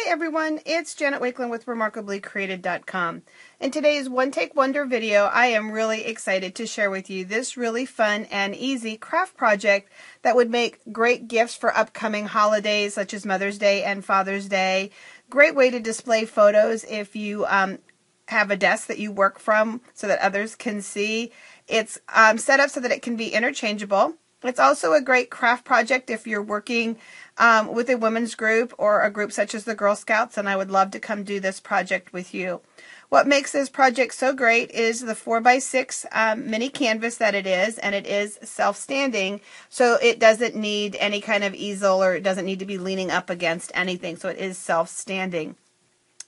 everyone, it's Janet Wakeland with RemarkablyCreated.com. In today's One Take Wonder video, I am really excited to share with you this really fun and easy craft project that would make great gifts for upcoming holidays such as Mother's Day and Father's Day. Great way to display photos if you have a desk that you work from so that others can see. It's set up so that it can be interchangeable. It's also a great craft project if you're working with a women's group or a group such as the Girl Scouts, and I would love to come do this project with you. What makes this project so great is the 4x6 mini canvas that it is, and it is self-standing, so it doesn't need any kind of easel or it doesn't need to be leaning up against anything, so it is self-standing.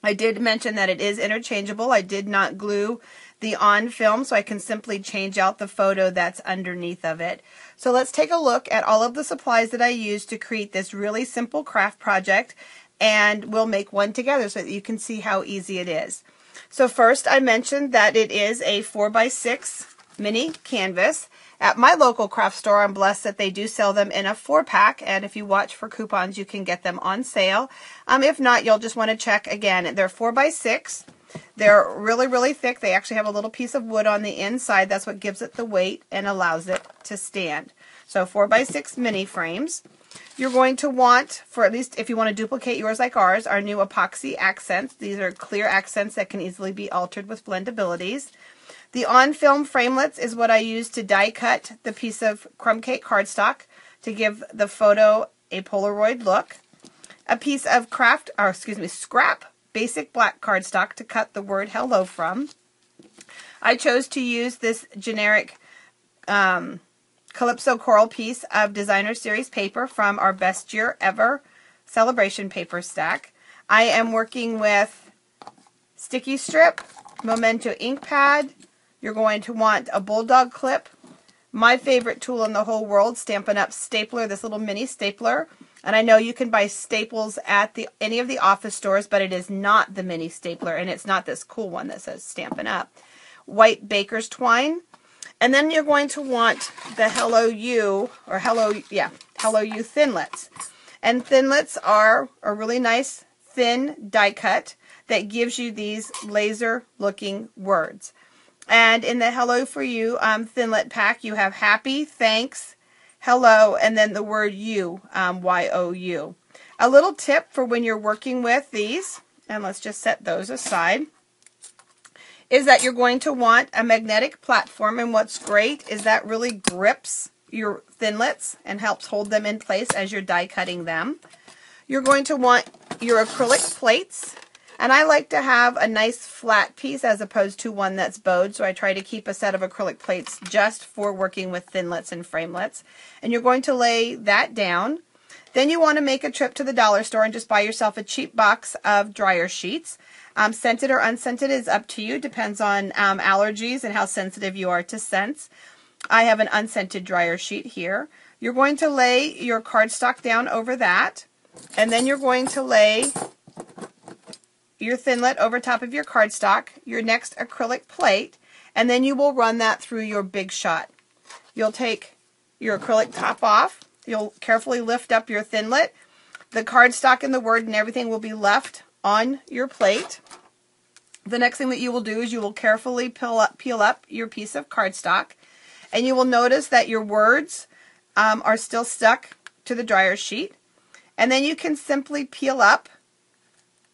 I did mention that it is interchangeable. I did not glue the on film, so I can simply change out the photo that's underneath of it. So let's take a look at all of the supplies that I used to create this really simple craft project, and we'll make one together so that you can see how easy it is. So first, I mentioned that it is a 4x6 mini canvas. At my local craft store, I'm blessed that they do sell them in a 4-pack, and if you watch for coupons, you can get them on sale. If not, you'll just want to check again. They're 4x6. They're really, really thick. They actually have a little piece of wood on the inside. That's what gives it the weight and allows it to stand. So 4x6 mini frames. You're going to want, for at least if you want to duplicate yours like ours, our new epoxy accents. These are clear accents that can easily be altered with blendabilities. The on-film framelets is what I use to die cut the piece of crumb cake cardstock to give the photo a Polaroid look. A piece of scrap basic black cardstock to cut the word hello from. I chose to use this generic Calypso Coral piece of Designer Series paper from our Best Year Ever Celebration paper stack. I am working with sticky strip, Memento ink pad. You're going to want a bulldog clip. My favorite tool in the whole world, Stampin' Up! Stapler, this little mini stapler. And I know you can buy staples at any of the office stores, but it is not the mini stapler, and it's not this cool one that says Stampin' Up! White baker's twine. And then you're going to want the Hello You thinlets. And thinlets are a really nice thin die cut that gives you these laser looking words. And in the Hello for You thinlet pack, you have happy, thanks, hello, and then the word you, Y-O-U. A little tip for when you're working with these, and let's just set those aside, is that you're going to want a magnetic platform, and what's great is that really grips your thinlets and helps hold them in place as you're die cutting them. You're going to want your acrylic plates. And I like to have a nice flat piece as opposed to one that's bowed, so I try to keep a set of acrylic plates just for working with thinlets and framelets. And you're going to lay that down. Then you want to make a trip to the dollar store and just buy yourself a cheap box of dryer sheets. Scented or unscented is up to you, depends on allergies and how sensitive you are to scents. I have an unscented dryer sheet here. You're going to lay your cardstock down over that, and then you're going to lay your thinlet over top of your cardstock, your next acrylic plate, and then you will run that through your Big Shot. You'll take your acrylic top off, you'll carefully lift up your thinlet, the cardstock and the word and everything will be left on your plate. The next thing that you will do is you will carefully peel up your piece of cardstock, and you will notice that your words are still stuck to the dryer sheet, and then you can simply peel up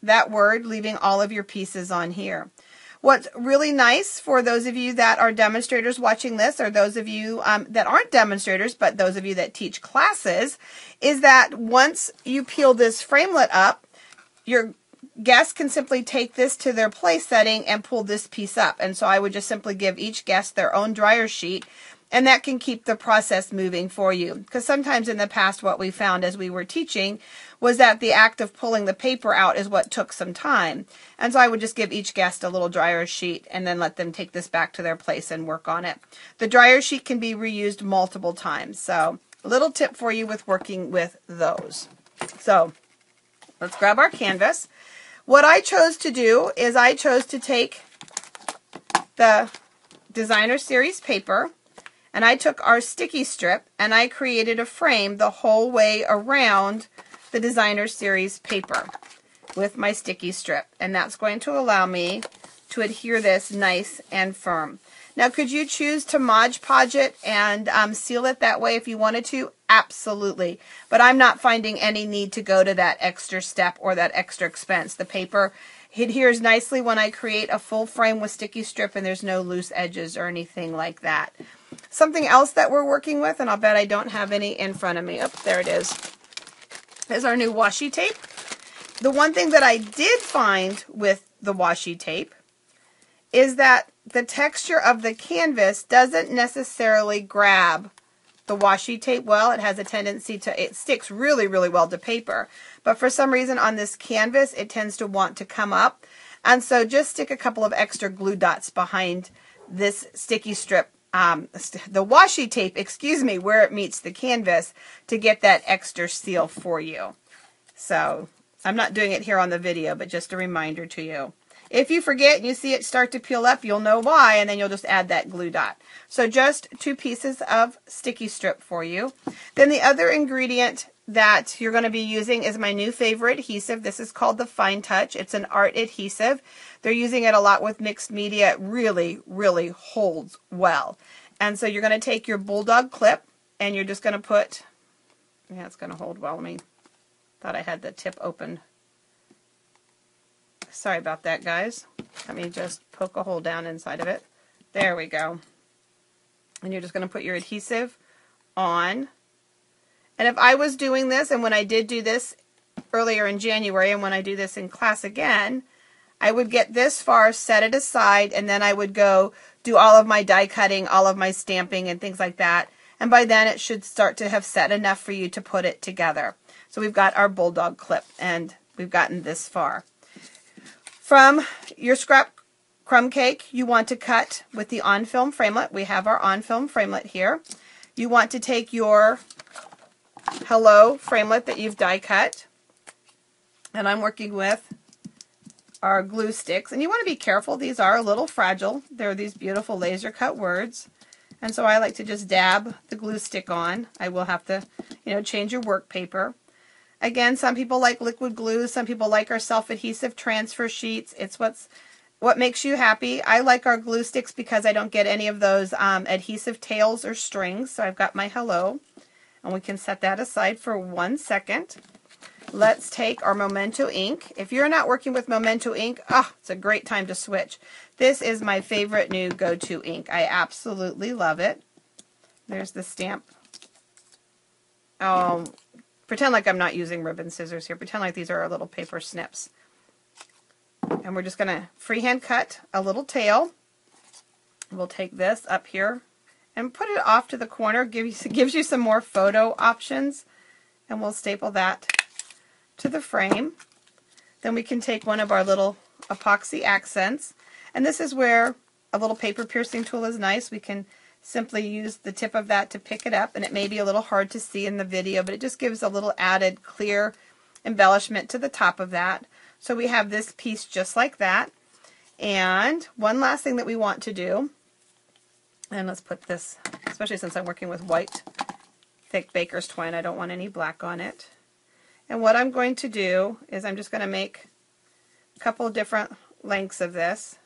that word, leaving all of your pieces on here. What's really nice for those of you that are demonstrators watching this, or those of you that aren't demonstrators, but those of you that teach classes, is that once you peel this framelit up, your guests can simply take this to their place setting and pull this piece up. And so I would just simply give each guest their own dryer sheet, and that can keep the process moving for you. Because sometimes in the past what we found as we were teaching was that the act of pulling the paper out is what took some time. And so I would just give each guest a little dryer sheet and then let them take this back to their place and work on it. The dryer sheet can be reused multiple times. So a little tip for you with working with those. So let's grab our canvas. What I chose to do is I chose to take the Designer Series paper, and I took our sticky strip and I created a frame the whole way around the Designer Series paper. with my sticky strip. And that's going to allow me to adhere this nice and firm. Now, could you choose to Mod Podge it and seal it that way if you wanted to? Absolutely. But I'm not finding any need to go to that extra step or that extra expense. The paper adheres nicely when I create a full frame with sticky strip, and there's no loose edges or anything like that. Something else that we're working with, and I'll bet I don't have any in front of me. Oh, there it is our new washi tape. The one thing that I did find with the washi tape is that the texture of the canvas doesn't necessarily grab the washi tape well. It has a tendency to, it sticks really, really well to paper. But for some reason on this canvas, it tends to want to come up. And so just stick a couple of extra glue dots behind this sticky strip, the washi tape, excuse me, where it meets the canvas to get that extra seal for you. So I'm not doing it here on the video, but just a reminder to you. If you forget and you see it start to peel up, you'll know why, and then you'll just add that glue dot. So just 2 pieces of sticky strip for you. Then the other ingredient that you're going to be using is my new favorite adhesive. This is called the Fine Touch. It's an art adhesive. They're using it a lot with mixed media. It really, really holds well. And so you're going to take your bulldog clip and you're just going to put, yeah, it's going to hold well. Thought I had the tip open. Sorry about that, guys. Let me just poke a hole down inside of it. There we go. And you're just going to put your adhesive on. And if I was doing this, and when I did do this earlier in January, and when I do this in class again, I would get this far, set it aside, and then I would go do all of my die cutting, all of my stamping, and things like that. And by then it should start to have set enough for you to put it together. So we've got our bulldog clip, and we've gotten this far. From your scrap crumb cake, you want to cut with the on-film framelit. We have our on-film framelit here. You want to take your Hello framelit that you've die cut, and I'm working with our glue sticks. And you want to be careful. These are a little fragile. They're these beautiful laser cut words. And so I like to just dab the glue stick on. I will have to, change your work paper. Again, some people like liquid glue. Some people like our self-adhesive transfer sheets. It's what makes you happy. I like our glue sticks because I don't get any of those adhesive tails or strings. So I've got my Hello, and we can set that aside for 1 second. Let's take our Memento ink. If you're not working with Memento ink, it's a great time to switch. This is my favorite new go-to ink. I absolutely love it. There's the stamp. Oh, pretend like I'm not using ribbon scissors here. Pretend like these are our little paper snips. And we're just going to freehand cut a little tail. We'll take this up here and put it off to the corner. Gives you some more photo options. And we'll staple that to the frame. Then we can take one of our little epoxy accents. And this is where a little paper piercing tool is nice. We can simply use the tip of that to pick it up, and it may be a little hard to see in the video, but it just gives a little added clear embellishment to the top of that. So we have this piece just like that. And one last thing that we want to do, and let's put this, especially since I'm working with white thick baker's twine, I don't want any black on it. And what I'm going to do is I'm just going to make a couple different lengths of this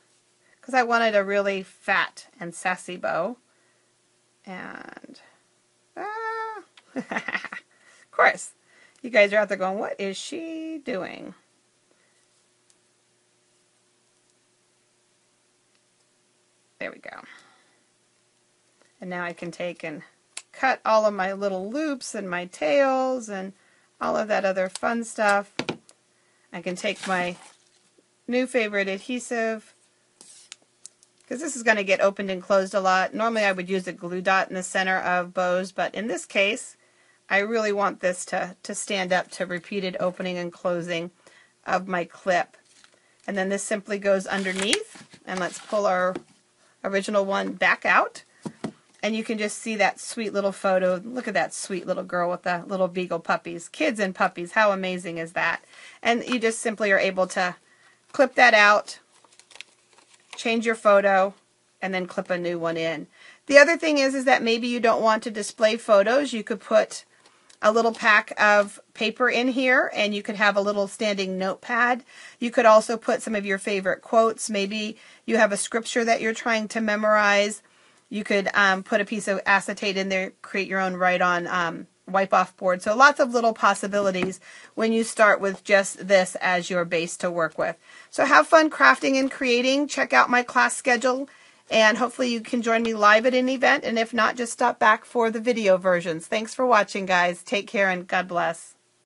because I wanted a really fat and sassy bow. And, of course, you guys are out there going, what is she doing? There we go. And now I can take and cut all of my little loops and my tails and all of that other fun stuff. I can take my new favorite adhesive, because this is going to get opened and closed a lot. Normally I would use a glue dot in the center of bows, but in this case I really want this to stand up to repeated opening and closing of my clip. And then this simply goes underneath, and let's pull our original one back out. And you can just see that sweet little photo. Look at that sweet little girl with the little beagle puppies. Kids and puppies, how amazing is that? And you just simply are able to clip that out, change your photo, and then clip a new one in. The other thing is that maybe you don't want to display photos. You could put a little pack of paper in here, and you could have a little standing notepad. You could also put some of your favorite quotes. Maybe you have a scripture that you're trying to memorize. You could put a piece of acetate in there, create your own write-on wipe-off board. So lots of little possibilities when you start with just this as your base to work with. So have fun crafting and creating. Check out my class schedule, and hopefully you can join me live at an event. And if not, just stop back for the video versions. Thanks for watching, guys. Take care and God bless.